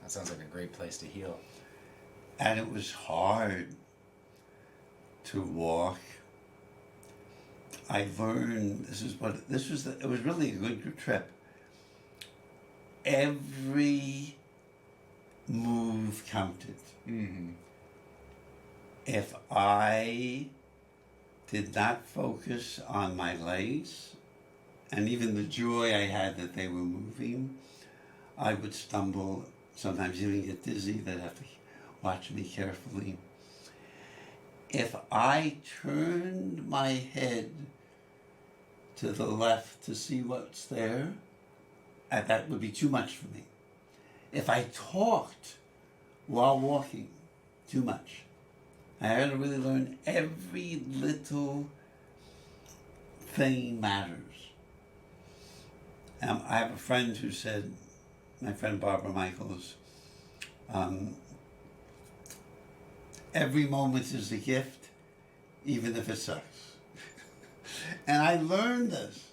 Speaker 2: That sounds like a great place to heal.
Speaker 1: And it was hard to walk. I learned, it was really a good trip. Every move counted.
Speaker 2: Mm-hmm.
Speaker 1: If I did not focus on my legs, and even the joy I had that they were moving, I would stumble, sometimes even get dizzy. They'd have to watch me carefully. If I turned my head to the left to see what's there, that would be too much for me. If I talked while walking, too much. I had to really learn every little thing matters. I have a friend who said, my friend Barbara Michaels, every moment is a gift, even if it sucks. And I learned this.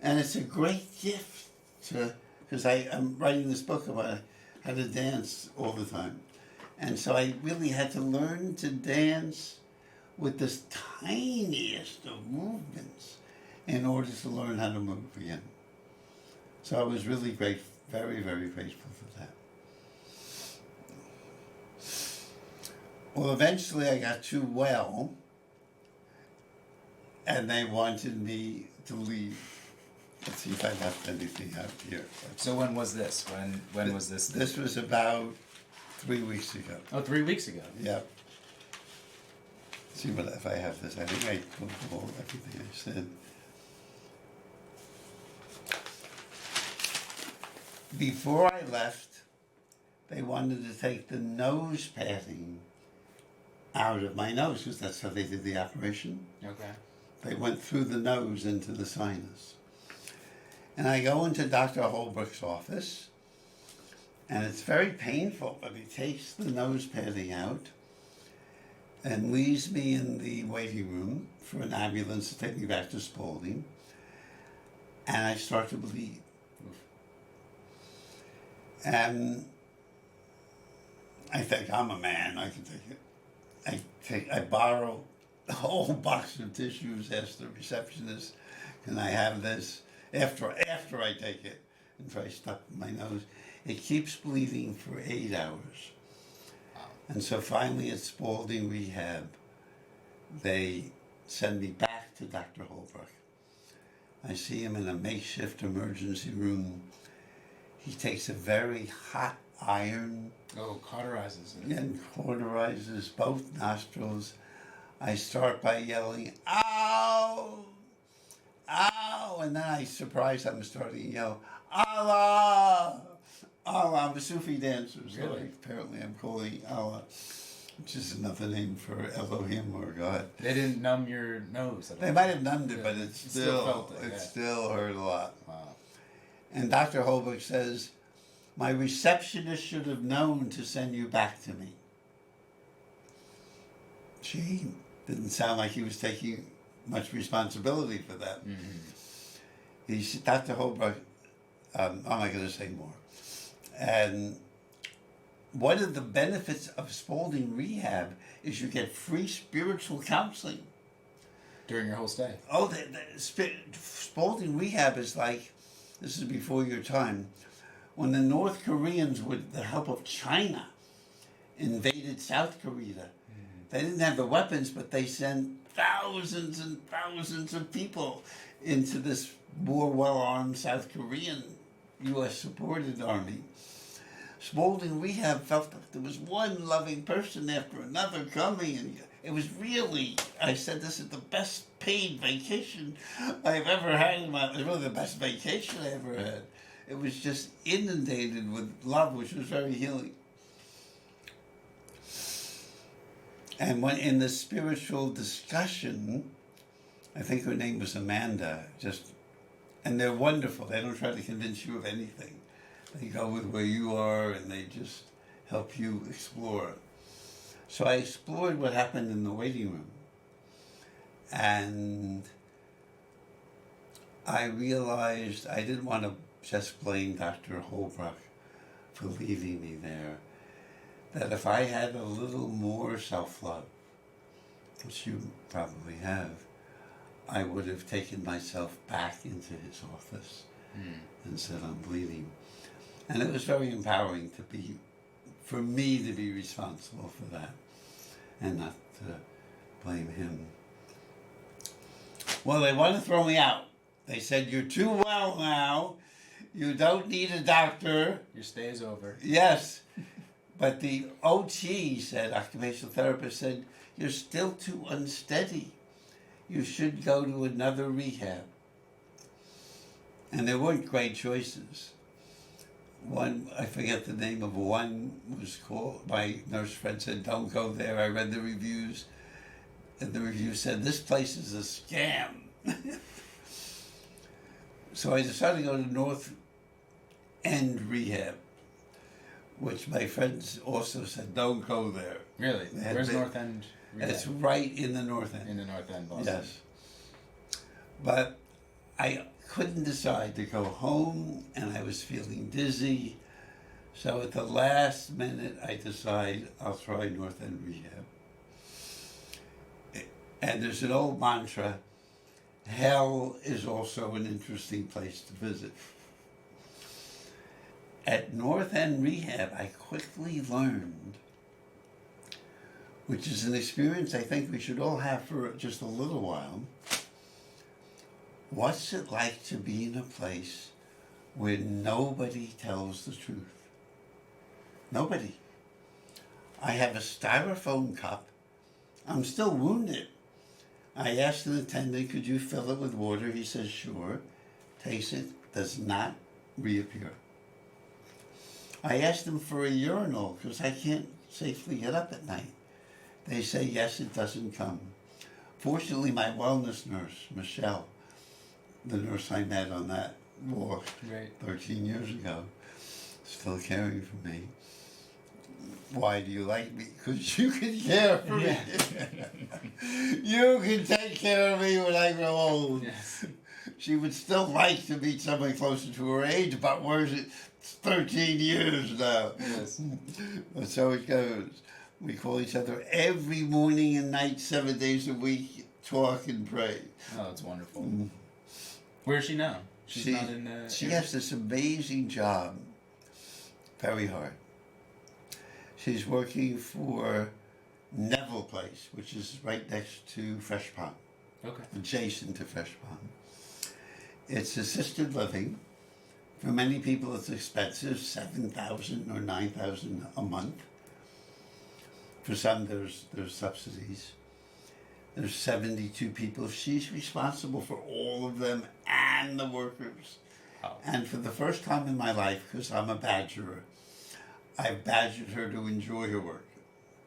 Speaker 1: And it's a great gift because I'm writing this book about how to dance all the time. And so I really had to learn to dance with this tiniest of movements in order to learn how to move again. So I was really grateful, very, very grateful for that. Well, eventually I got too well, and they wanted me to leave. Let's see if I left anything out here.
Speaker 2: So when was this? When was this?
Speaker 1: This was about 3 weeks ago.
Speaker 2: Oh, 3 weeks ago.
Speaker 1: Yep. See what if I have this. I think I told everything I said. Before I left, they wanted to take the nose padding out of my nose because that's how they did the operation.
Speaker 2: Okay.
Speaker 1: They went through the nose into the sinus. And I go into Dr. Holbrook's office, and it's very painful, but he takes the nose padding out and leaves me in the waiting room for an ambulance to take me back to Spalding. And I start to bleed. And I think I'm a man, I can take it. I borrow a whole box of tissues, ask the receptionist, can I have this? After I take it and try to stuff in my nose, it keeps bleeding for 8 hours. And so finally at Spalding Rehab, they send me back to Dr. Holbrook. I see him in a makeshift emergency room. He takes a very hot iron.
Speaker 2: Oh, cauterizes it.
Speaker 1: And cauterizes both nostrils. I start by yelling, "Ow! Ow!" And then I surprise I'm starting to yell, "Allah! Allah!" I'm a Sufi dancer, so
Speaker 2: Really?
Speaker 1: apparently I'm calling Allah, which is another name for Elohim or God.
Speaker 2: They didn't numb your nose.
Speaker 1: They might have numbed it, but
Speaker 2: You
Speaker 1: it
Speaker 2: still felt it, yeah.
Speaker 1: still hurt a lot.
Speaker 2: Wow.
Speaker 1: And Dr. Holbrook says, "My receptionist should have known to send you back to me." Gee, didn't sound like he was taking much responsibility for that. Mm-hmm. Dr. Holbrook, I'm not going to say more. And one of the benefits of Spalding Rehab is you get free spiritual counseling.
Speaker 2: During your whole stay?
Speaker 1: Oh, Spalding Rehab is like, this is before your time, when the North Koreans, with the help of China, invaded South Korea. They didn't have the weapons, but they sent thousands and thousands of people into this more well-armed South Korean U.S.-supported army. Spalding Rehab felt that there was one loving person after another coming, and it was really, I said this is the best paid vacation I've ever had in my life. It was really the best vacation I ever had. It was just inundated with love, which was very healing. And when in the spiritual discussion, I think her name was Amanda, and they're wonderful. They don't try to convince you of anything. They go with where you are, and they just help you explore. So I explored what happened in the waiting room. And I realized I didn't want to just blame Dr. Holbrook for leaving me there. That if I had a little more self-love, which you probably have, I would have taken myself back into his office and said, I'm bleeding. And it was very empowering for me to be responsible for that and not to blame him. Well, they want to throw me out. They said, you're too well now. You don't need a doctor.
Speaker 2: Your stay is over.
Speaker 1: Yes. But the OT said, occupational therapist said, you're still too unsteady. You should go to another rehab. And there weren't great choices. One, I forget the name of one, was called, my nurse friend said, don't go there. I read the reviews, and the review said, this place is a scam. So I decided to go to North End Rehab, which my friends also said, don't go there.
Speaker 2: Really? Where's North End Rehab?
Speaker 1: It's right in the North End.
Speaker 2: In the North End, Boston.
Speaker 1: Yes. But I couldn't decide to go home, and I was feeling dizzy. So at the last minute, I decided I'll try North End Rehab. And there's an old mantra, hell is also an interesting place to visit. At North End Rehab, I quickly learned, which is an experience I think we should all have for just a little while, what's it like to be in a place where nobody tells the truth? Nobody. I have a styrofoam cup. I'm still wounded. I asked an attendant, could you fill it with water? He says, sure. Takes it, does not reappear. I asked them for a urinal because I can't safely get up at night. They say, yes, it doesn't come. Fortunately, my wellness nurse, Michelle, the nurse I met on that walk 13 years ago, still caring for me. Why do you like me? Because you can care for me. You can take care of me when I grow old.
Speaker 2: Yes.
Speaker 1: She would still like to meet someone closer to her age, but where's it? It's 13 years now.
Speaker 2: Yes.
Speaker 1: That's how it goes. We call each other every morning and night, 7 days a week, talk and pray.
Speaker 2: Oh, that's wonderful. Where is she now? She's not in the...
Speaker 1: She has this amazing job. Very hard. She's working for Neville Place, which is right next to Fresh Pond.
Speaker 2: Okay.
Speaker 1: Adjacent to Fresh Pond. It's assisted living. For many people, it's expensive, $7,000 or $9,000 a month. For some, there's subsidies. There's 72 people. She's responsible for all of them and the workers.
Speaker 2: Oh.
Speaker 1: And for the first time in my life, because I'm a badgerer, I badgered her to enjoy her work.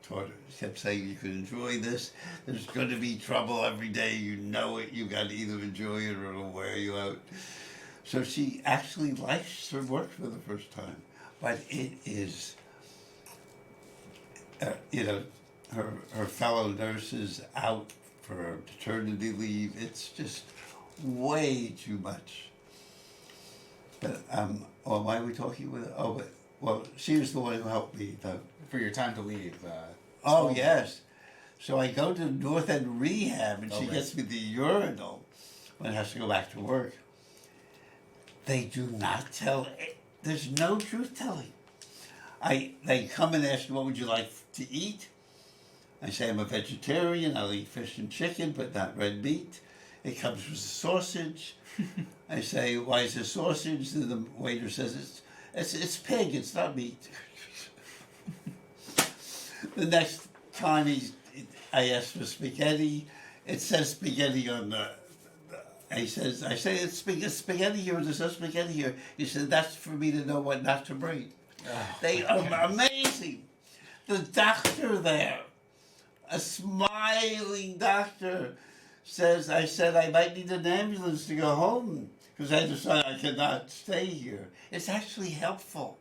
Speaker 1: Taught her. She kept saying, you can enjoy this. There's going to be trouble every day. You know it. You got to either enjoy it or it'll wear you out. So she actually likes her work for the first time. But it is, her fellow nurses out for paternity leave. It's just way too much. But, why are we talking with her? Oh, but, well, she was the one who helped me, though.
Speaker 2: For your time to leave.
Speaker 1: Oh, yes. So I go to North End Rehab, and she gets me the urinal when I have to go back to work. They do not tell. There's no truth telling. They come and ask, what would you like to eat? I say, I'm a vegetarian. I'll eat fish and chicken, but not red meat. It comes with sausage. I say, why is it sausage? And the waiter says, it's pig, it's not meat. The next time I ask for spaghetti, it says spaghetti on the I say it's spaghetti here, there's no spaghetti here. He said, that's for me to know what not to bring. Oh, they are amazing. The doctor there, a smiling doctor, says, I said I might need an ambulance to go home because I decided I cannot stay here. It's actually helpful.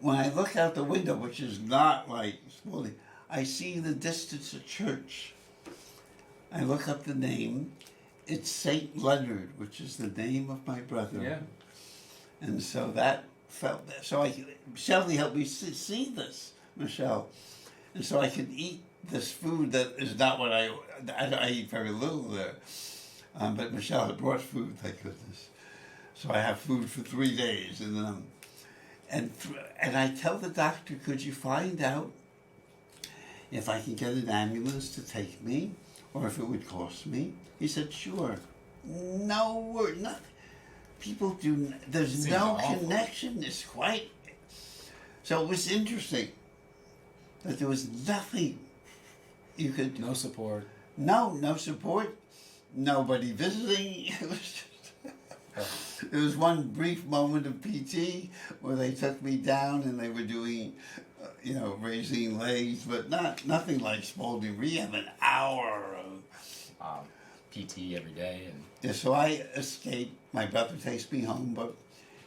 Speaker 1: when I look out the window, which is not like fully, I see in the distance a church. I look up the name. It's Saint Leonard, which is the name of my brother.
Speaker 2: Yeah.
Speaker 1: And so that felt that. So Michelle helped me see this, Michelle, and so I could eat this food that is not what I eat very little there. But Michelle had brought food, thank goodness. So I have food for 3 days, and I tell the doctor, could you find out if I can get an ambulance to take me, or if it would cost me? He said, sure. No word, nothing. People do. There's
Speaker 2: Seems
Speaker 1: no
Speaker 2: awful.
Speaker 1: connection. It's quite. So it was interesting that there was nothing you could.
Speaker 2: No support.
Speaker 1: No support. Nobody visiting. It was just. There was one brief moment of PT where they took me down and they were doing, raising legs, but nothing like Spalding. We have an hour of.
Speaker 2: PT every day and.
Speaker 1: Yeah, so I escape. My brother takes me home, but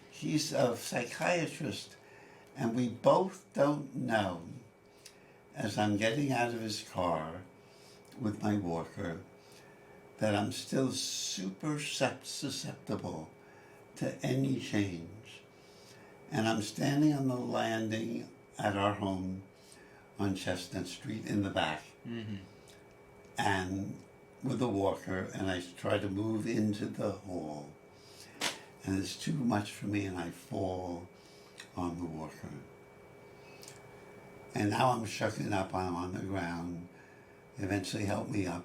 Speaker 1: he's a psychiatrist, and we both don't know, as I'm getting out of his car with my walker, that I'm still super susceptible to any change. And I'm standing on the landing at our home on Chestnut Street in the back, and with a walker, and I try to move into the hall, and it's too much for me, and I fall on the walker. And now I'm shucking up, I'm on the ground. They eventually help me up.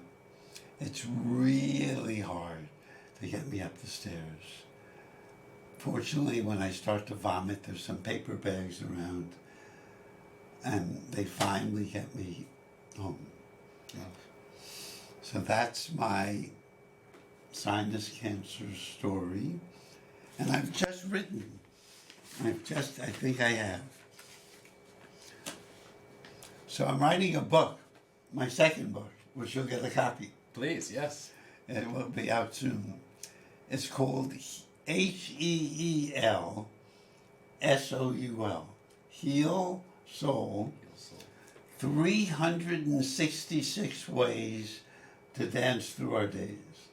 Speaker 1: It's really hard to get me up the stairs. Fortunately, when I start to vomit, there's some paper bags around, and they finally get me home. So that's my sinus cancer story. And I've just written. I think I have. So I'm writing a book, my second book, which you'll get a copy.
Speaker 2: Please, yes.
Speaker 1: It will be out soon. It's called HEEL SOUL. Heal Soul. 366 ways to dance through our days.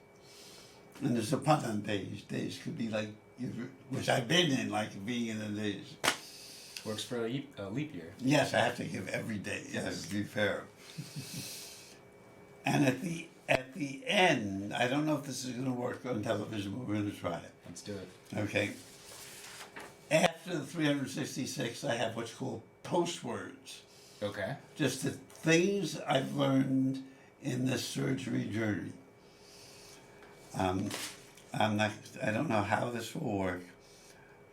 Speaker 1: And there's a pun on days. Days could be like, which I've been in, like being in the days.
Speaker 2: Works for a leap year.
Speaker 1: Yes, I have to give every day, yes, to be fair. And at the end, I don't know if this is going to work on television, but we're going to try it.
Speaker 2: Let's do it.
Speaker 1: Okay. After the 366, I have what's called postwords.
Speaker 2: Okay.
Speaker 1: Just the things I've learned in this surgery journey. I don't know how this will work,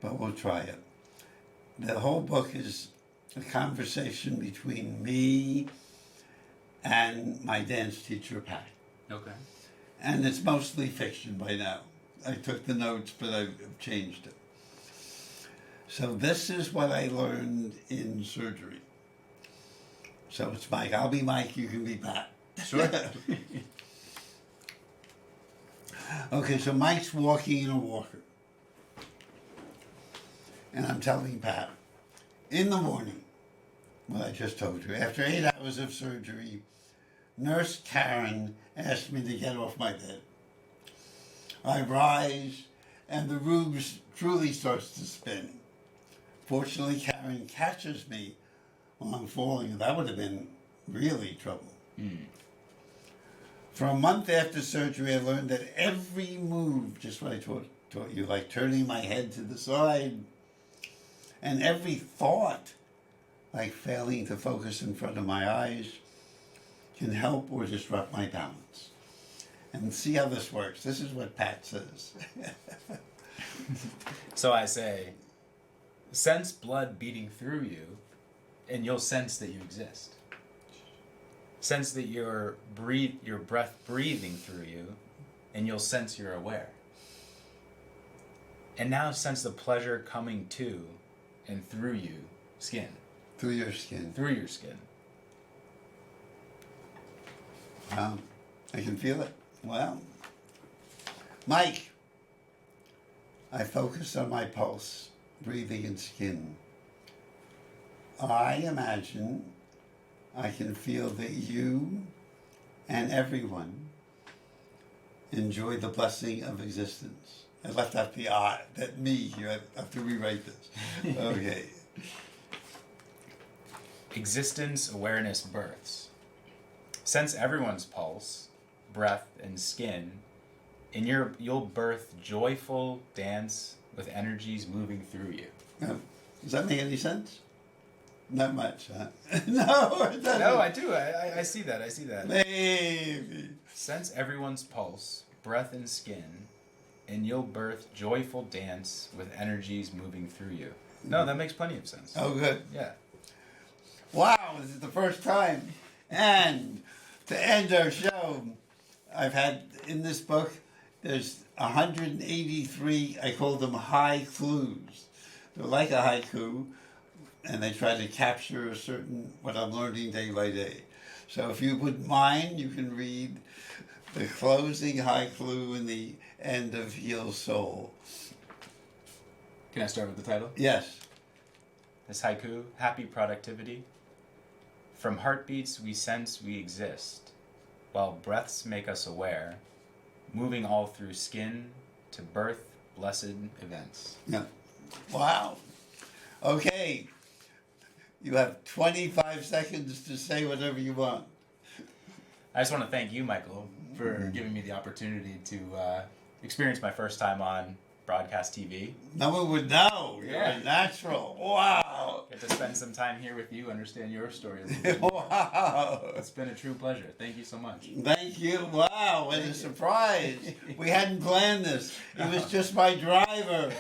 Speaker 1: but we'll try it. The whole book is a conversation between me and my dance teacher, Pat.
Speaker 2: Okay.
Speaker 1: And it's mostly fiction by now. I took the notes, but I've changed it. So this is what I learned in surgery. So it's Mike. I'll be Mike, you can be Pat.
Speaker 2: Sure.
Speaker 1: Okay, so Mike's walking in a walker. And I'm telling Pat, in the morning, what I just told you, after 8 hours of surgery, Nurse Karen asked me to get off my bed. I rise, and the room truly starts to spin. Fortunately, Karen catches me while I'm falling, and that would have been really trouble. For a month after surgery, I learned that every move, just what I taught you, like turning my head to the side, and every thought, like failing to focus in front of my eyes, can help or disrupt my balance. And see how this works. This is what Pat says.
Speaker 2: So I say, sense blood beating through you, and you'll sense that you exist. Sense that your breath breathing through you, and you'll sense you're aware. And now sense the pleasure coming to and through you, skin.
Speaker 1: Through your skin.
Speaker 2: Through your skin.
Speaker 1: Wow. I can feel it. Wow. Mike, I focus on my pulse, breathing, and skin. I imagine I can feel that you and everyone enjoy the blessing of existence. I left out the I, that me here. I have to rewrite this. Okay.
Speaker 2: Existence awareness births. Sense everyone's pulse, breath, and skin. You'll birth joyful dance with energies moving through you.
Speaker 1: Does that make any sense? Not much, huh? No, it doesn't.
Speaker 2: No, I do. I see that. I see that.
Speaker 1: Maybe.
Speaker 2: Sense everyone's pulse, breath, and skin, and you'll birth joyful dance with energies moving through you. No, that makes plenty of sense.
Speaker 1: Oh, good.
Speaker 2: Yeah.
Speaker 1: Wow, this is the first time. And to end our show, I've had in this book, there's 183, I call them haikus. They're like a haiku, and they try to capture a certain, what I'm learning day by day. So if you wouldn't mind, you can read the closing haiku and the end of Heal Soul.
Speaker 2: Can I start with the title?
Speaker 1: Yes.
Speaker 2: This haiku, happy productivity. From heartbeats we sense we exist, while breaths make us aware, moving all through skin to birth blessed events.
Speaker 1: Yeah. Wow. Okay. You have 25 seconds to say whatever you want.
Speaker 2: I just want to thank you, Michael, for giving me the opportunity to experience my first time on broadcast TV.
Speaker 1: No one would know. You're
Speaker 2: Yeah.
Speaker 1: a natural. Wow.
Speaker 2: Get to spend some time here with you, understand your story a little bit.
Speaker 1: Wow.
Speaker 2: It's been a true pleasure. Thank you so much.
Speaker 1: Thank you. Wow. What a surprise. We hadn't planned this. He was just my driver.